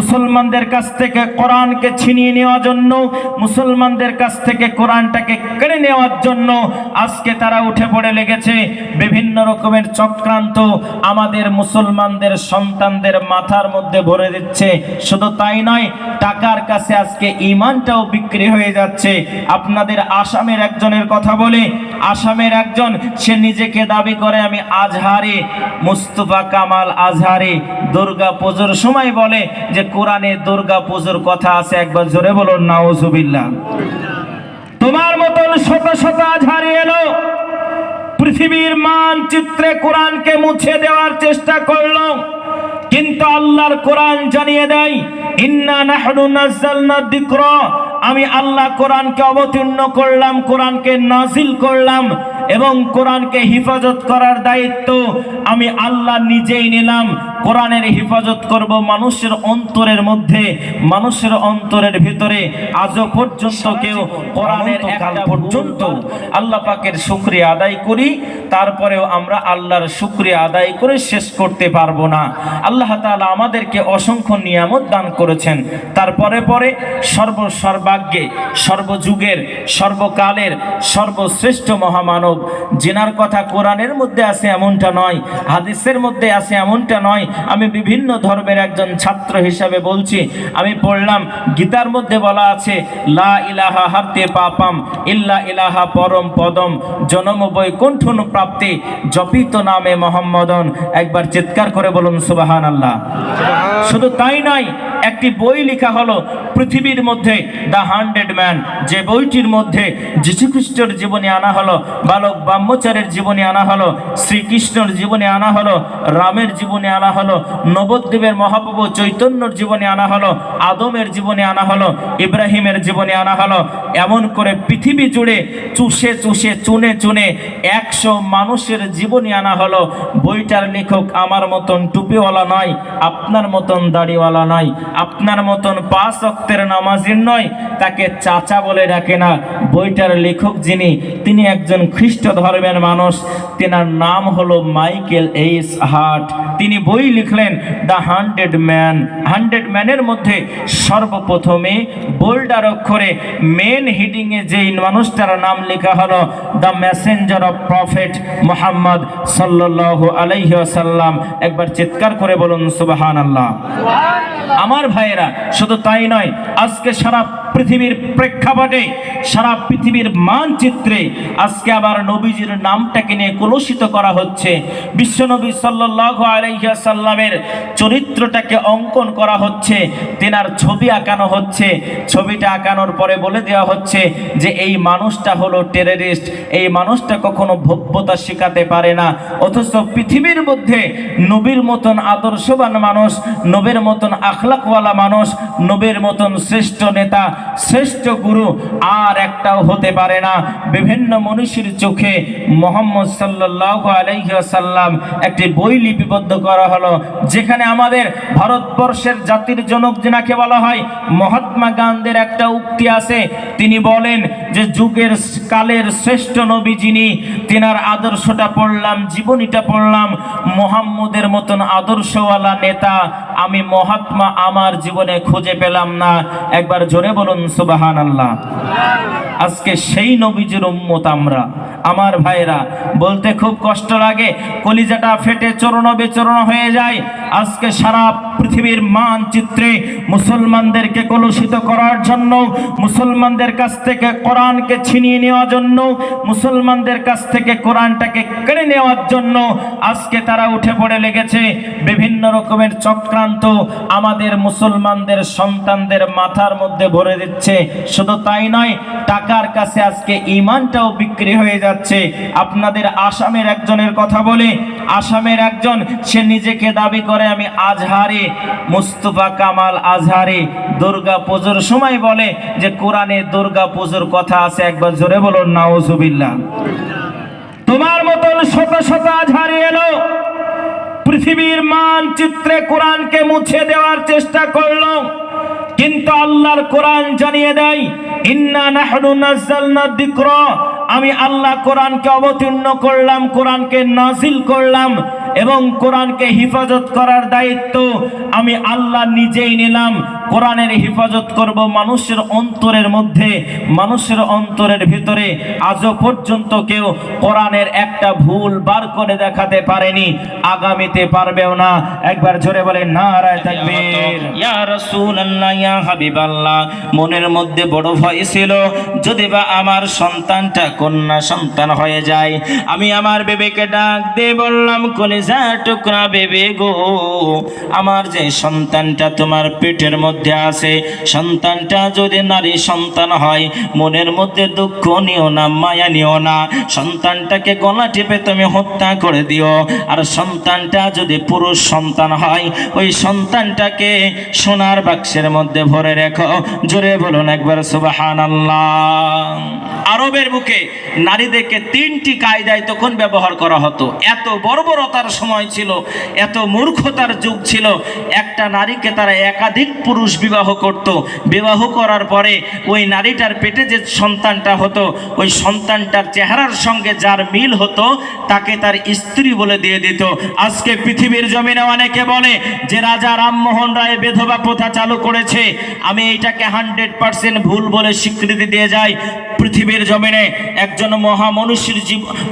মুসলমানদের কাছ থেকে কোরআনকে ছিনিয়ে নেওয়ার জন্য, মুসলমানদের কাছ থেকে কোরআনটাকে কেড়ে নেওয়ার জন্য আজকে তারা উঠে পড়ে লেগেছে। বিভিন্ন রকমের চক্রান্ত আমাদের মুসলমানদের সন্তানদের মাথার মধ্যে ভরে দিচ্ছে। শুধু তাই নয়, টাকার কাছে আজকে ঈমানটাও বিক্রি হয়ে যাচ্ছে। আপনাদের আসামের একজনের কথা বলে, আসামের একজন, সে নিজেকে দাবি করে আমি আজহারি, মুস্তফা কামাল আজহারি, দুর্গা পুজোর সময় বলে যে কোরআনে দুর্গা পুজোর কথা আছে। একবার জোরে বলুন নাউজুবিল্লাহ। তোমার মতন শত শত আজহারি এলো, পৃথিবীর মানচিত্রে কোরআনকে মুছে দেওয়ার চেষ্টা করলো, কিন্তু আল্লাহর কোরআন জানিয়ে দেয় ইন্না নাহনু নাযালনা যিকরা, আমি আল্লাহ কোরআনকে অবতীর্ণ করলাম, কোরআনকে নাজিল করলাম এবং কোরআনকে হিফাজত করার দায়িত্ব আমি আল্লাহ নিজেই নিলাম। কোরআনের হিফাজত করব মানুষের অন্তরের মধ্যে, মানুষের অন্তরের ভিতরে। আজও পর্যন্ত কেউ কোরআনের একটা পর্যন্ত আল্লাহ পাকের শুকরিয়া আদায় করি, তারপরেও আমরা আল্লাহর শুকরিয়া আদায় করে শেষ করতে পারবো না। আল্লাহ তাআলা আমাদেরকে অসংখ্য নিয়ামত দান করেছেন। তারপরে পরে সর্বসর্বাগ্যে, সর্বযুগের, সর্বকালের সর্বশ্রেষ্ঠ মহামানব, যিনার কথা কোরআনের মধ্যে আছে এমনটা নয়, হাদিসের মধ্যে আছে এমনটা নয়। আমি বিভিন্ন ধর্মের একজন ছাত্র হিসাবে বলছি, আমি পড়লাম গীতার মধ্যে বলা আছে লা ইলাহা হারতে পাপাম ইল্লা ইলাহা পরম পদম জনম বৈকুণ্ঠন প্রাপ্তি জপিত নামে মোহাম্মদন। একবার চিৎকার করে বলুন সুবহানাল্লাহ। শুধু তাই নয়, একটি বই লেখা হলো পৃথিবীর মধ্যে দ্য 100 ম্যান, যে বইটির মধ্যে যীশুখ্রিস্টের জীবনী আনা হলো, বালক ব্রহ্মচারীর জীবনী আনা হলো, শ্রীকৃষ্ণের জীবনী আনা হলো, রামের জীবনী আনা হলো, নবদ্বীপের মহাপ্রভু চৈতন্যর জীবনী আনা হলো, আদমের জীবনী আনা হলো, ইব্রাহিমের জীবনী আনা হলো। এমন করে পৃথিবী জুড়ে চুষে চুষে চুনে চুনে 100 মানুষের জীবনী আনা হলো। বইটার লেখক আমার মতন টুপিওয়ালা নয়, আপনার মতন দাড়িওয়ালা নয়, আপনার মতন 5 ওয়াক্তের নামাজির নয়, তাকে চাচা বলে ডাকে না। বইটার লেখক যিনি, তিনি একজন খ্রিস্ট ধর্মের মানুষ, তেনার নাম হলো মাইকেল এইচ হার্ট। তিনি বই লিখলেন দ্য 100 ম্যান। 100 ম্যানের মধ্যে সর্বপ্রথমে বোল্ডার অক্ষরে মেন হেডিংয়ে যেই মানুষটার নাম লেখা হলো the Messenger of prophet Muhammad সাল্লাল্লাহু আলাইহি ওয়াসাল্লাম। একবার চিৎকার করে বলুন সুবহানাল্লাহ। আমার ভাইয়েরা, শুধু তাই নয়, আজকে সারা পৃথিবীর প্রেক্ষাপটে, সারা পৃথিবীর মানচিত্রে আজকে আবার নবীজির নামটাকে নিয়ে কলুষিত করা হচ্ছে। বিশ্বনবী সাল্লাল্লাহু আলাইহি ওয়াসাল্লামের চরিত্রটাকে অঙ্কন করা হচ্ছে, তেনার ছবি আঁকানো হচ্ছে। ছবিটা আঁকানোর পরে বলে দেওয়া হচ্ছে যে এই মানুষটা হলো টেররিস্ট, এই মানুষটা কখনো ভব্যতা শিখাতে পারে না। অথচ পৃথিবীর মধ্যে নবীর মতন আদর্শবান মানুষ, নবীর মতন আখলাকওয়ালা মানুষ, নবীর মতন শ্রেষ্ঠ নেতা, শ্রেষ্ঠ গুরু আর একটাও হতে পারে না। বিভিন্ন মনীষীর চোখে মুহাম্মদ সাল্লাল্লাহু আলাইহি ওয়াসাল্লাম একটি বই লিপিবদ্ধ করা হলো, যেখানে আমাদের ভারতবর্ষের জাতির জনক যিনাকে বলা হয় মহাত্মা গান্ধীর একটা উক্তি আছে। তিনি বলেন যে যুগের কালের শ্রেষ্ঠ নবী যিনি, তিনার আদর্শটা পড়লাম, জীবনীটা পড়লাম, মুহাম্মদের মতন আদর্শওয়ালা নেতা আমি মহাত্মা আমার জীবনে খুঁজে পেলাম না। একবার জোরে বলুন সুবহানাল্লাহ। আজকে সেই নবীজির উম্মত আমরা। আমার ভাইরা, বলতে খুব কষ্ট লাগে, কলিজাটা ফেটে চূর্ণ বিচূর্ণ হয়ে যায়। আজকে সারা পৃথিবীর মানচিত্রে মুসলমানদেরকে কলুষিত করার জন্য, মুসলমানদের কাছ থেকে কোরআনকে ছিনিয়ে নেওয়ার জন্য, মুসলমানদের কাছ থেকে কোরআনটাকে কেড়ে নেওয়ার জন্য আজকে তারা উঠে পড়ে লেগেছে। বিভিন্ন রকমের চক্রান্ত আমাদের মুসলমানদের সন্তানদের মাথার মধ্যে ভরে দিচ্ছে। শুধু তাই নয়, টাকার কাছে আজকে ঈমানটাও বিক্রি হয়ে যাচ্ছে। আপনাদের আসামের একজনের কথা বলে, আসামের একজন, সে নিজেকে দাবি করে আমি আজহারি, মুস্তফা কামাল আজহারি, দুর্গা পুজোর সময় বলে যে কোরআনে দুর্গা পুজোর কথা আছে। একবার জোরে বলুন নাউজুবিল্লাহ। তোমার মতন শত শত আজহারি এলো, পৃথিবীর মানচিত্রে কোরআনকে মুছে দেওয়ার চেষ্টা করলো, কিন্তু আল্লাহর কোরআন জানিয়ে দেয় ইন্না নাহনু নাযালনা যিকরা, আমি আল্লাহ কোরআনকে অবতীর্ণ করলাম, কোরআনকে নাজিল করলাম এবং কোরআনকে হিফাজত করার দায়িত্ব আমি আল্লাহ নিজেই নিলাম। কোরআনের হিফাজত করব মানুষের অন্তরের মধ্যে, মানুষের অন্তরের ভিতরে আজও পর্যন্ত কেউ কোরআনের একটা ভুল বার করে দেখাতে পারেনি, আগামীতে পারবেও না। একবার জোরে বলে নারায়ে তাকবীর। ইয়া রাসূলুল্লাহ, ইয়া হাবিবাল্লাহ, মনের মধ্যে বড় ভয় ছিল যদি বা আমার সন্তানটা কন্যা সন্তান হয়ে যায়। আমি আমার বেবিকে ডাক দিয়ে বললাম, কলিজা টুকরা বেবি গো, আমার যে সন্তানটা তোমার পেটের মধ্যে আছে, সন্তানটা যদি নারী সন্তান হয়, মনের মধ্যে দুঃখ নিও না, মায়া নিও না, সন্তানটাকে গলা টিপে তুমি হত্যা করে দিও। আর সন্তানটা যদি পুরুষ সন্তান হয়, ওই সন্তানটাকে সোনার বাক্সের মধ্যে ভরে রেখো। জোরে বলুন একবার সুবহানাল্লাহ। আরবের বুকে নারীদেরকে 3টি কায়দায় তখন ব্যবহার করা হতো। এত বর্বরতার সময় ছিল, এত মূর্খতার যুগ ছিল, একটা নারীকে তারা একাধিক পুরুষ বিবাহ করত। বিবাহ করার পরে ওই নারীটার পেটে যে সন্তানটা হতো, ওই সন্তানটার চেহারার সঙ্গে যার মিল হতো তাকে তার স্ত্রী বলে দিয়ে দিত। আজকে পৃথিবীর জমিনে অনেকে বলে যে রাজা রামমোহন রায় বিধবা প্রথা চালু করেছে। আমি এইটাকে 100% ভুল বলে স্বীকৃতি দিয়ে যাই। পৃথিবীর জমিনে একজন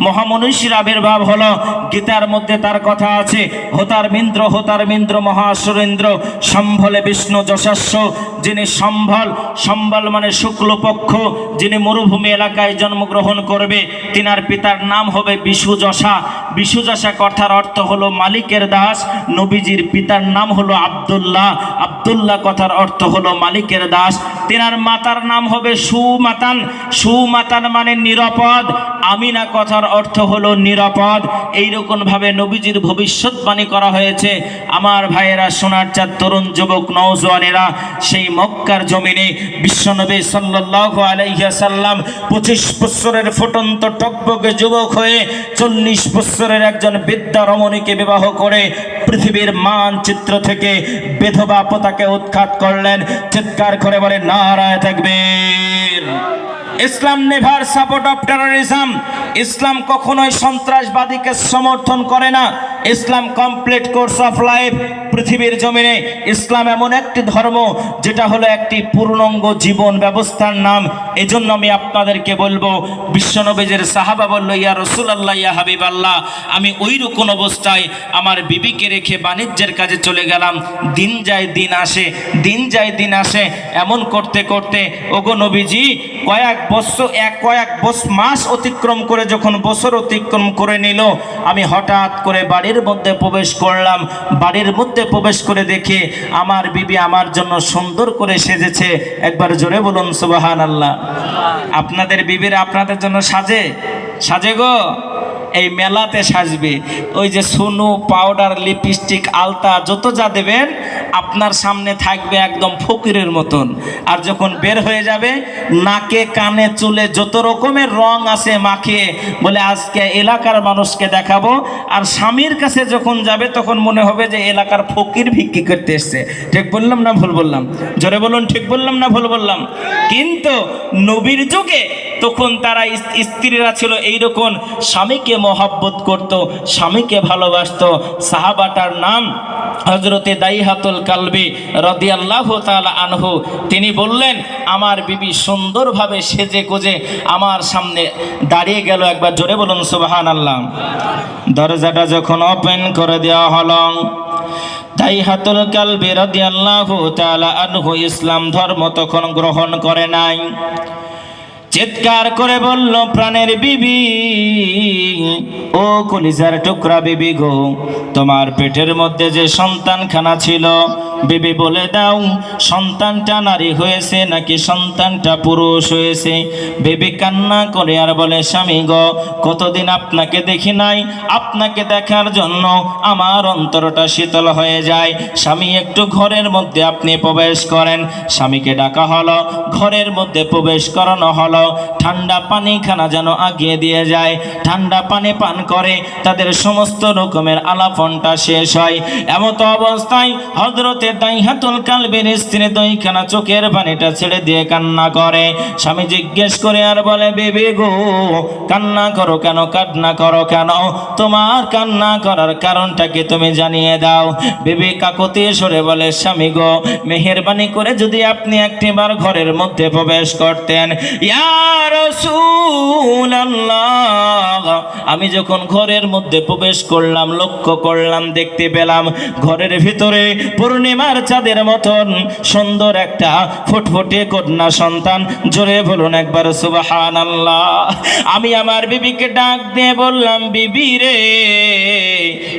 মহামনীষীর আবির্ভাব হলো। গীতার মধ্যে তার কথা আছে, হোতার মিন্দ্র মহাসুরেন্দ্র সম্ভলে বিষ্ণু যশস্ব। যিনি সম্বল মানে শুক্লপক্ষ, যিনি মরুভূমি এলাকায় জন্মগ্রহণ করবে, তিনার পিতার নাম হবে বিশুযশা। বিশুযশা কথার অর্থ হলো মালিকের দাস। নবীজির পিতার নাম হলো আব্দুল্লাহ। আব্দুল্লাহ কথার অর্থ হলো মালিকের দাস। তিনার মাতার নাম হবে সুমাতান। সুমাতান মানে নিরাপদ। আমিনা কথার অর্থ হলো নিরাপদ। এইরকম ভাবে নবীজির ভবিষ্যৎবাণী করা হয়েছে। আমার ভাইয়েরা, সোনার চাঁদ, তরুণ যুবক নওজোয়ানেরা, সেই মক্কার জমিনে বিশ্বনবী সাল্লাল্লাহু আলাইহি ওয়াসাল্লাম 25 বছরের ফুটন্ত টকবকে যুবক হয়ে 40 বছরের একজন বিদ্যা রমণীকে বিবাহ করে পৃথিবীর মানচিত্র থেকে বিধবা প্রথাকে উৎখাত করলেন। চিৎকার করে বলে নারায়ে তাকবীর। ইসলাম নেভার সাপোর্ট অফ টেরোরিজম। ইসলাম কখনোই সন্ত্রাসবাদীকে সমর্থন করে না। ইসলাম কমপ্লিট কোর্স অফ লাইফ। পৃথিবীর জমিনে ইসলাম এমন একটি ধর্ম যেটা হলো একটি পূর্ণাঙ্গ জীবন ব্যবস্থার নাম। এজন্য আমি আপনাদেরকে বলবো, বিশ্বনবীর সাহাবা বলল, ইয়া রাসূলুল্লাহ, ইয়া হাবিবাল্লাহ, আমি ওই রকম অবস্থায় আমার বিবিকে রেখে বাণিজ্যের কাজে চলে গেলাম। দিন যায় দিন আসে, দিন যায় দিন আসে। এমন করতে করতে ওগো নবীজি, কয়েক মাস অতিক্রম করে যখন বছর অতিক্রম করে নিল, আমি হঠাৎ করে বাড়ির মধ্যে প্রবেশ করলাম। বাড়ির মধ্যে প্রবেশ করে দেখে আমার বিবি আমার জন্য সুন্দর করে সেজেছে। একবার জোরে বলুন সুবহানাল্লাহ। আপনাদের বিবিরা আপনাদের জন্য সাজে গো। এই মেলাতে সাজবে, ওই যে সুনু, পাউডার, লিপস্টিক, আলতা যত যা দেবেন আপনার সামনে থাকবে একদম ফকিরের মতন। আর যখন বের হয়ে যাবে, নাকে কানে চুলে যত রকমের রং আছে মাখিয়ে বলে আজকে এলাকার মানুষকে দেখাবো। আর স্বামীর কাছে যখন যাবে তখন মনে হবে যে এলাকার ফকির ভিক্ষি করতে এসছে। ঠিক বললাম না ভুল বললাম? জোরে বলুন, ঠিক বললাম না ভুল বললাম? কিন্তু নবীর যুগে তখন তারা স্ত্রীরা ছিল এইরকম, স্বামীকে মহব্বত করত, স্বামীকে ভালোবাসত। সাহাবাটার নাম হযরতে দাইহাতুল কালবি রাদিয়াল্লাহু তাআলা আনহু। তিনি বললেন, আমার বিবি সুন্দরভাবে সেজে গুজে আমার সামনে দাঁড়িয়ে গেল। একবার জোরে বলুন সুবহানাল্লাহ। দরজাটা যখন ওপেন করে দেওয়া হলো, দাইহাতুল কালবি রাদিয়াল্লাহু তাআলা আনহু ইসলাম ধর্ম তখন গ্রহণ করে নাই। চিৎকার করে বলল, প্রাণের বিবি, ও কলিজার টুকরা বিবি গো, তোমার পেটের মধ্যে যে সন্তানখানা ছিল, বিবি বলে দাও, সন্তানটা নারী হয়েছে নাকি সন্তানটা পুরুষ হয়েছে? বিবি কান্না করে আর বলে, স্বামী গো, কতদিন আপনাকে দেখি নাই, আপনাকে দেখার জন্য আমার অন্তরটা শীতল হয়ে যায়। স্বামী, একটু ঘরের মধ্যে আপনি প্রবেশ করেন। স্বামীকে ডাকা হলো, ঘরের মধ্যে প্রবেশ করানো হলো। হলো ঠান্ডা পানিখানা যেন আগিয়ে দিয়ে যায়, ঠান্ডা পানি পান করে তাদের সমস্ত রকমের আলাপনটা শেষ হয়। এমত অবস্থায় হযরতে দাইহাতুল কালবের স্ত্রী দুইখানা চোখের পানিটা ছেড়ে দিয়ে কান্না করে। স্বামী জিজ্ঞেস করে আর বলে, বিবি গো, কান্না করো কেন, কান্না করো কেন, তোমার কান্না করার কারণটা কি তুমি জানিয়ে দাও। বিবি কাকুতি সরে বলে, স্বামী গো, মেহেরবানি করে যদি আপনি একটিবার ঘরের মধ্যে প্রবেশ করতেন। ইয়া রাসূলুল্লাহ, আমি যখন ঘরের মধ্যে প্রবেশ করলাম, লক্ষ্য করলাম, দেখতে পেলাম ঘরের ভিতরে পূর্ণিমার চাঁদের মতন সুন্দর একটা ফুটফুটে কন্যা সন্তান। জোরে বলুন একবার সুবহানাল্লাহ। আমি আমার বিবিকে ডাক দিয়ে বললাম, বিবি রে,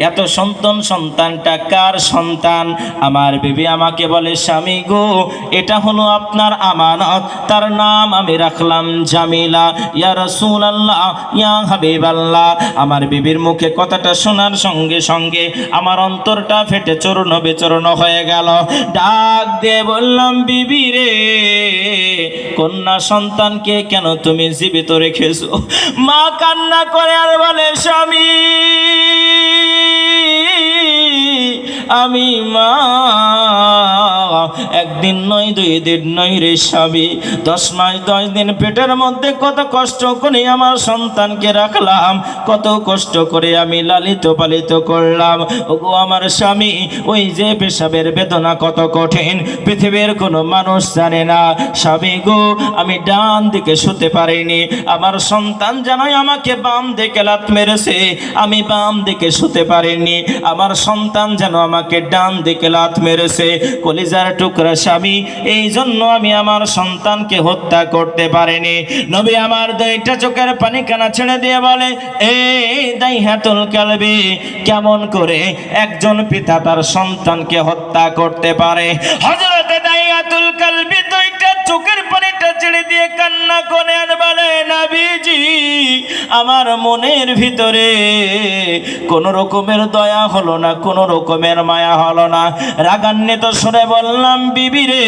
এত সন্তানটা কার সন্তান? আমার বিবি আমাকে বলে, স্বামী গো, এটা হলো আপনার আমানত, তার নাম আমি রাখলাম জামিলা। ইয়া রাসূলুল্লাহ, ইয়া হাবিবাল্লাহ। আমার বিবির মুখে কথাটা শোনার সঙ্গে সঙ্গে আমার অন্তরটা ফেটে চূর্ণ বিচূর্ণ হয়ে গেল। ডাক দিয়ে বললাম, বিবি রে, কন্যা সন্তানকে কেন তুমি জীবিত রেখেছো? মা কান্না করে আর বলে, স্বামী, আমি মা একদিন নয়, 2 দিন নয় রে স্বামী, 10 মাস 10 দিন পেটের মধ্যে কত কষ্ট করে আমার সন্তানকে রাখলাম, কত কষ্ট করে আমি লালিত পালিত করলাম। ওগো আমার স্বামী, ওই যে পেশাবের বেদনা কত কঠিন, পৃথিবীর কোনো মানুষ জানে না। স্বামী গো, আমি ডান দিকে শুতে পারিনি, আমার সন্তান জানাই আমাকে বাম দিকে লাত মেরেছে, আমি বাম দিকে শুতে পারিনি, আমার সন্তান যেন আমাকে ডান দিকে লাত মেরেছে। কলিজার টুকরা স্বামী, এই জন্য আমি আমার সন্তানকে হত্যা করতে পারিনি। নবী আমার 2টা চোখের পানি কানা ছেড়ে দিয়ে বলে, এই দাইহাতুল কালবি, কেমন করে একজন পিতা তার সন্তানকে হত্যা করতে পারে? হযরতে দাইহাতুল কালবি 2টা চোখের পানিটা ছেড়ে দিয়ে কান্না করে আর বলে, নবীজি, আমার মনের ভিতরে কোন রকমের দয়া হলো না, কোন রকমের মায়া হলো না। রাগান্বিত সুরে বললাম, বিবি রে,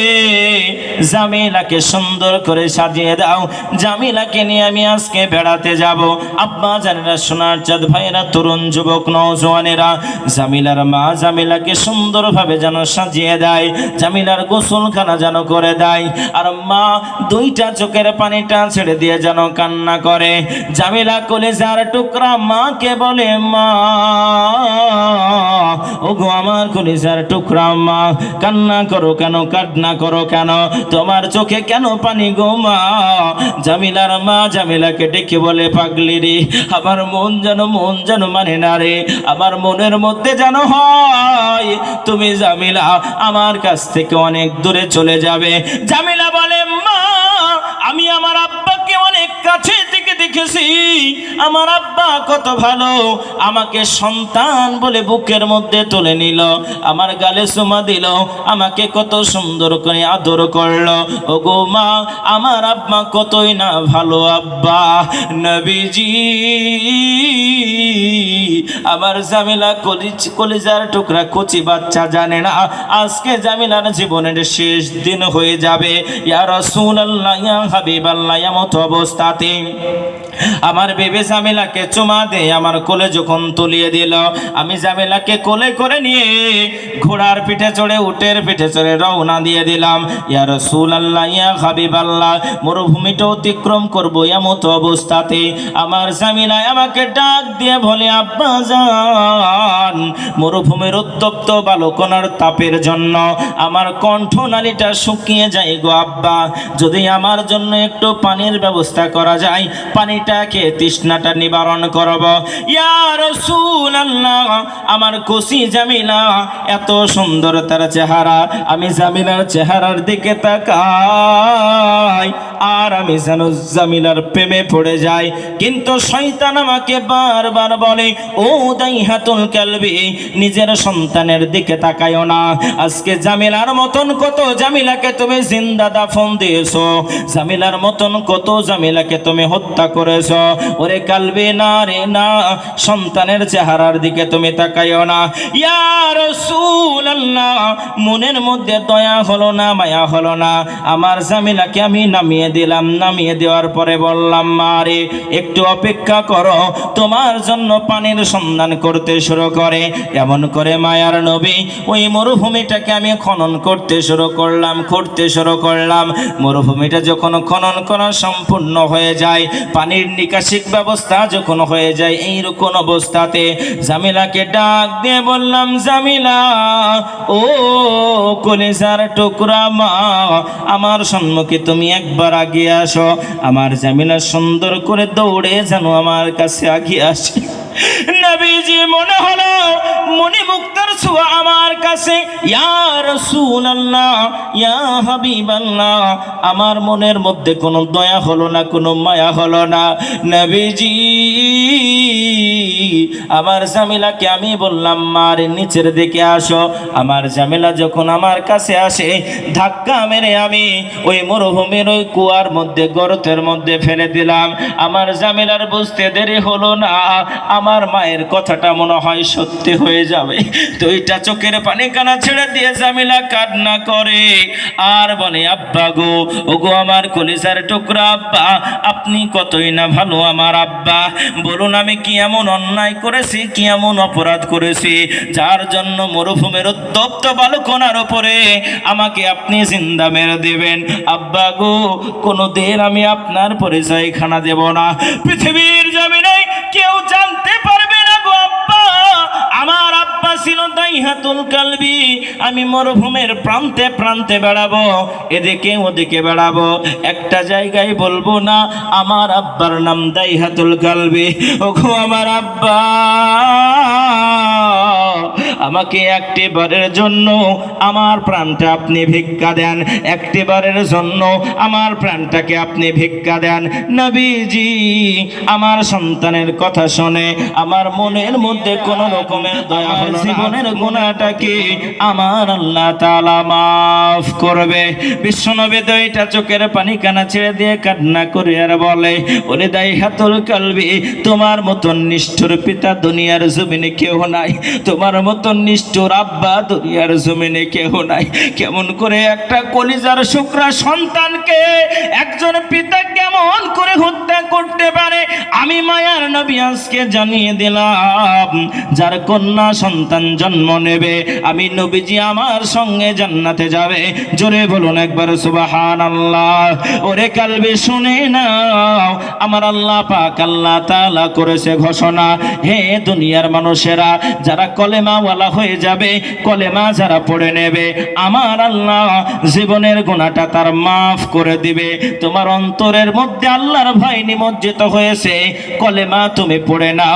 জামিলাকে সুন্দর করে সাজিয়ে দাও, জামিলাকে নিয়ে আমি আজকে বেড়াতে যাব। আব্বা জানেরা, সোনার চাঁদ ভাইয়েরা, তরুণ যুবক নওজওয়ানেরা, জামিলার মা জামিলাকে সুন্দরভাবে যেন সাজিয়ে দেয়, জামিলার গোসলখানা যেন করে দেয়, আর মা 2টা চোখের পানিটা ছেড়ে দিয়ে যেন কান্না করে। জামিলা কলিজার টুকরা মাকে বলে, মা, ওগো আমার কলিজার টুকরা মা, কান্না করো কেন, কান্না করো কেন, তোমার চোখে কেন পানি গো মা? জামিলার মা জামিলাকে ডেকে বলে, পাগলি রে, আমার মন যেন মানে না রে, আমার মনের মধ্যে যেন হয় তুমি জামিলা আমার কাছ থেকে অনেক দূরে চলে যাবে। জামিলা বলে, মা, আমি আমার আব্বাকে অনেক কাছে থেকে দেখেছি, আমার আব্বা কত ভালো, আমাকে সন্তান বলে বুকের মধ্যে তুলে নিল, আমার গালে চুমা দিল, আমাকে কত সুন্দর করে আদর করলো। ওগো মা, আমার আব্বা কতই না ভালো আব্বা। নবীজি, আমার জামিলা কলিজার টুকরা কচি বাচ্চা জানে না আজকে জামিলার জীবনের শেষ দিন হয়ে যাবে। ইয়া রাসূলুল্লাহ, ইয়া হাবিবাল্লাহ, এমত অবস্থাতে আমার বেবি জামিলাকে চুমা দিয়ে আমার কোলে যখন তুলিয়ে দিল, আমি জামিলাকে কোলে করে নিয়ে ঘোড়ার পিঠে চড়ে, উটের পিঠে চড়ে রওনা দিয়ে দিলাম। ইয়া রাসূলুল্লাহ, ইয়া হাবিবাল্লাহ, মরুভূমিটা অতিক্রম করব, এমত অবস্থাতে আমার জামিলা আমাকে ডাক দিয়ে বলে, আব্বা জান, মরুভূমির উত্তপ্ত বালুকণার তাপের জন্য আমার কণ্ঠনালীটা শুকিয়ে যায় গো আব্বা, যদি আমার জন্য একটু পানির ব্যবস্থা করা যায়, পানিটাকে তৃষ্ণাটা নিবারণ করব। ইয়া রাসূলুল্লাহ, আমার কচি জামিলা, এত সুন্দর তার চেহারা, আমি জামিলার চেহারার দিকে তাকাই আর আমি যেন জামিলার প্রেমে পড়ে যাই। কিন্তু শয়তান আমাকে বারবার বলে, ও দাইহাতুল কালবি, নিজের সন্তানের দিকে তাকায়ও না, আজকে জামিলার মতন কত জামিলাকে তুমি জিন্দা দাফন দিয়েছো, জামিলার মতন কত জামিলাকে তুমি হত্যা করে করেছো। ওরে কালবে না রে না, সন্তানের চেহারার দিকে তুমি তাকাইও না। ইয়া রাসূলুল্লাহ, মনের মধ্যে দয়া হলো না, মায়া হলো না। আমার জামিলাকে আমি নামিয়ে দিলাম, নামিয়ে দেওয়ার পরে বললাম, মা রে একটু অপেক্ষা করো, তোমার জন্য পানির সন্ধান করতে শুরু করে। এমন করে মায়ার নবী ওই মরুভূমিটাকে আমি খনন করতে শুরু করলাম, করতে শুরু করলাম। মরুভূমিটা যখন খনন করা সম্পূর্ণ হয়ে যায়, পানির নিকাশিক ব্যবস্থা যখন হয়ে যায়, এইরকম অবস্থাতে জামিলাকে ডাক দিয়ে বললাম, জামিলা ও কলিজার টুকরা মা, আমার সম্মুখে তুমি একবার আগিয়ে আসো। আমার জামিলা সুন্দর করে দৌড়ে যেন আমার কাছে আগিয়ে আসে। নবীজি মনে হলো মণিমুক্তার ছোঁয়া আমার কাছে। ইয়া রাসূলুল্লাহ, ইয়া হাবিবাল্লাহ, আমার মনের মধ্যে কোনো দয়া হলো না, কোনো মায়া হলো না। নবীজি আমার জামিলাকে আমি বললাম, মার নিচের দিকে আসো। আমার জামিলা যখন আমার কাছে আসে, ধাক্কা মেরে আমি ওই মরুভূমির ওই কুয়ার মধ্যে, গর্তের মধ্যে ফেলে দিলাম। আমার জামিলার বুঝতে দেরি হলো না, আমার মায়ের কথাটা মনে হয় সত্যি হয়ে যাবে। দুইটা চোখের পানি কানা ছেড়ে দিয়ে জামিলা কান্না করে আর বলে, আব্বা গো, ওগো আমার কলিজার টুকরা আব্বা, আপনি কতই না ভালো আমার আব্বা। বলুন আমি কি এমন অন্যায় করেছি, কি এমন অপরাধ করেছি, যার জন্য মরুভূমির উত্তপ্ত বালুকণার উপরে আমাকে আপনি জিন্দা মেরে দেবেন? আব্বা গো, কোনোদিন আমি আপনার পরিচয় খানা দেব না, পৃথিবীর জমিনে কেউ জানতে পারবে না গো আব্বা। আমার আব্বা ছিল দাইহাতুল কালবি। আমি মরুভূমির প্রান্তে প্রান্তে বেড়াবো, এদিকে ওদিকে বেড়াবো, একটা জায়গায় বলবো না আমার আব্বার নাম দাইহাতুল কালবি। ওগো আমার আব্বা, আমাকে একটিবারের জন্য আমার প্রাণটা আপনি ভিক্ষা দেন, একটিবারের জন্য আমার প্রাণটাকে আপনি ভিক্ষা দেন। নবীজি আমার সন্তানের কথা শুনে আমার মনের মধ্যে কোনো রকমের দয়া হলো না। জীবনের গুনাহটাকে আমার আল্লাহ তাআলা মাফ করবে। বিশ্বনবী দুইটা চোখের পানি কানা ছেড়ে দিয়ে কান্না করে আর বলে, ওরে দাইহাতুল কালবি, তোমার মতন নিষ্ঠুর পিতা দুনিয়ার জমিনে কেউ নাই, তোমার মতন নিষ্ঠুর আব্বা দুনিয়ার জমিনে কেউ নাই। কেমন করে একটা কলিজার শুকরা সন্তানকে একজন পিতা কেমন করে হত্যা করতে পারে? আমি মায়ার নবী আজকে জানিয়ে দিলাম, যার কন্যা সন্তান জন্ম নেবে, আমি নবীজি আমার সঙ্গে জান্নাতে যাবে। জোরে বলুন একবার সুবহানাল্লাহ। ওরে কালবে শুনে নাও, আমার আল্লাহ পাক আল্লাহ তাআলা করেছে ঘোষণা, হে দুনিয়ার মানুষেরা, যারা কলেমাওয়ালা হয়ে যাবে, কলেমা যারা পড়ে নেবে, আমার আল্লাহ জীবনের গুনাহটা তার মাফ করে দিবে। তোমার অন্তরের মধ্যে আল্লাহর ভয় নিমজ্জিত হয়েছে, কলেমা তুমি পড়ে নাও।